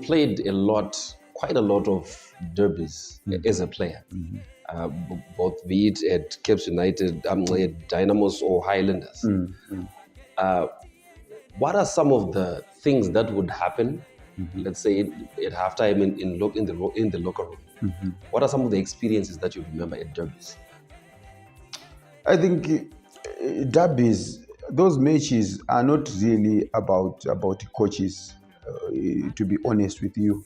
you've played quite a lot of derbies as a player, both be it at Cape United, at Dynamos or Highlanders. What are some of the things that would happen, let's say at halftime in the locker room? What are some of the experiences that you remember at derbies? I think derbies, those matches are not really about coaches. To be honest with you,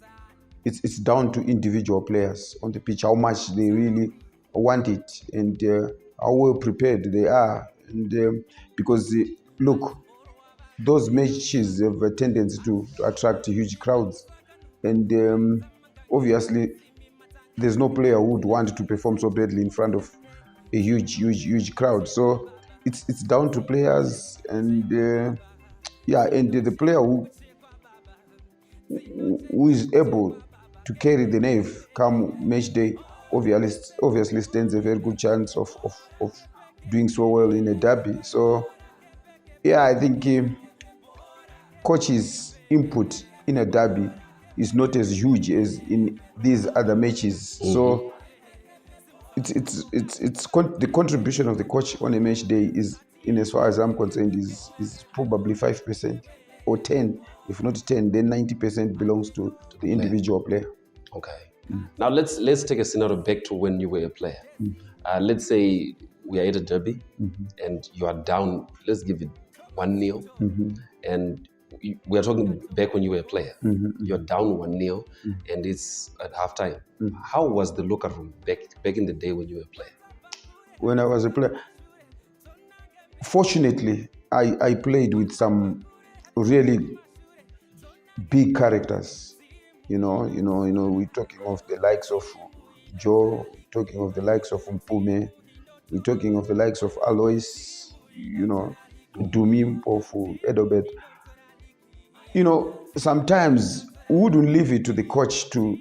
it's down to individual players on the pitch, how much they really want it and how well prepared they are. And because look, those matches have a tendency to attract huge crowds, and obviously there's no player who would want to perform so badly in front of a huge crowd. So it's down to players, and and the player who is able to carry the nerve come match day obviously stands a very good chance of doing so well in a derby. So I think coaches' input in a derby is not as huge as in these other matches. So it's the contribution of the coach on a match day is, in as far as I'm concerned, is probably 5% or 10. If not 10, then 90% belongs to the individual player. Okay. Now let's take a scenario back to when you were a player. Let's say we are at a derby and you are down. Let's give it 1-0, and we are talking back when you were a player. You're down 1-0, and it's at halftime. How was the locker room back in the day when you were a player? When I was a player, fortunately, I played with some really big characters. We're talking of the likes of Joe, talking of the likes of Mpume, we're talking of the likes of Alois, Dumim of Edobet. Sometimes we wouldn't leave it to the coach to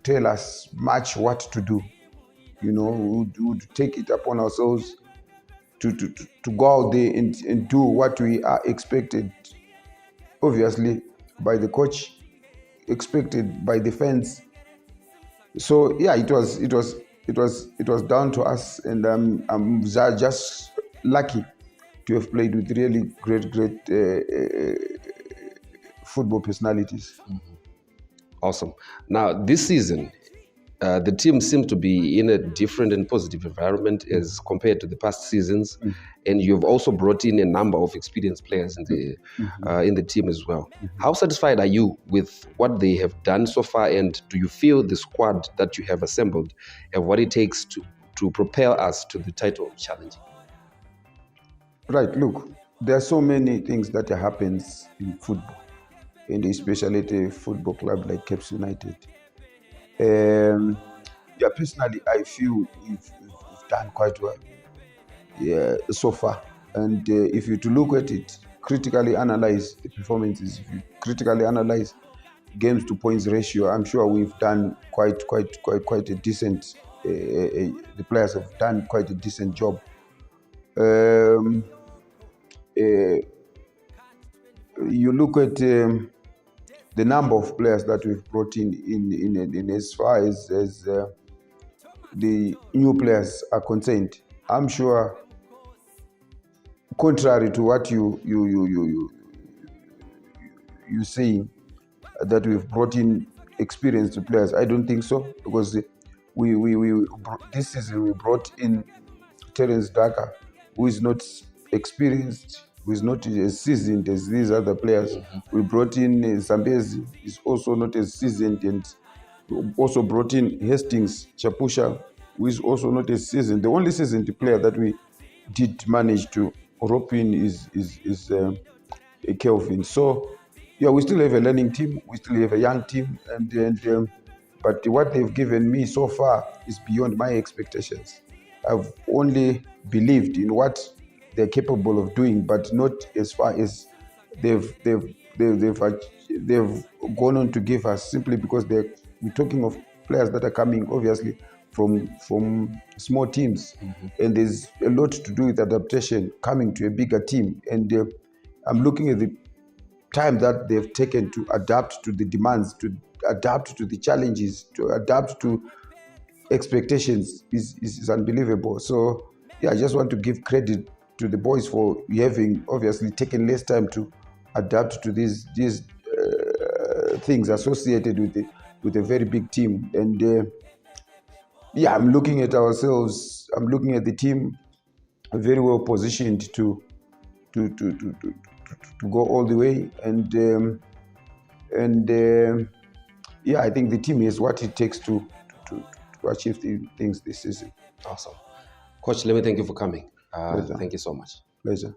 tell us much what to do. We would take it upon ourselves to go out there and do what we are expected, obviously, by the coach, expected by the fans. So it was down to us, and I'm just lucky to have played with really great football personalities. Awesome. Now this season, the team seems to be in a different and positive environment as compared to the past seasons, and you've also brought in a number of experienced players in the team as well. How satisfied are you with what they have done so far, and do you feel the squad that you have assembled and what it takes to propel us to the title challenge? Right. Look, there are so many things that happens in football, and especially at a football club like Cape United. Personally, I feel we've done quite well so far. And if you to look at it, critically analyze the performances, if you critically analyze games to points ratio, I'm sure we've done quite a decent. The players have done quite a decent job. You look at the number of players that we've brought in as far as the new players are concerned. I'm sure, contrary to what you saying, that we've brought in experienced players, I don't think so, because we this season we brought in Terence Daka, who is not experienced, who is not as seasoned as these other players. We brought in Zambezi, is also not as seasoned, and also brought in Hastings Chapusha, who is also not as seasoned. The only seasoned player that we did manage to rope in is Kelvin. So we still have a learning team, we still have a young team, and but what they've given me so far is beyond my expectations. I've only believed in what they're capable of doing, but not as far as they've gone on to give us, simply because we're talking of players that are coming obviously from small teams, and there's a lot to do with adaptation coming to a bigger team. And I'm looking at the time that they've taken to adapt to the demands, to adapt to the challenges, to adapt to expectations is unbelievable. So yeah, I just want to give credit to the boys for having obviously taken less time to adapt to these things associated with a very big team. And yeah, I'm looking at ourselves. I'm looking at the team very well positioned to go all the way. And yeah, I think the team is what it takes to achieve the things this season. Awesome. Coach, let me thank you for coming. Pleasure. Thank you so much. Pleasure.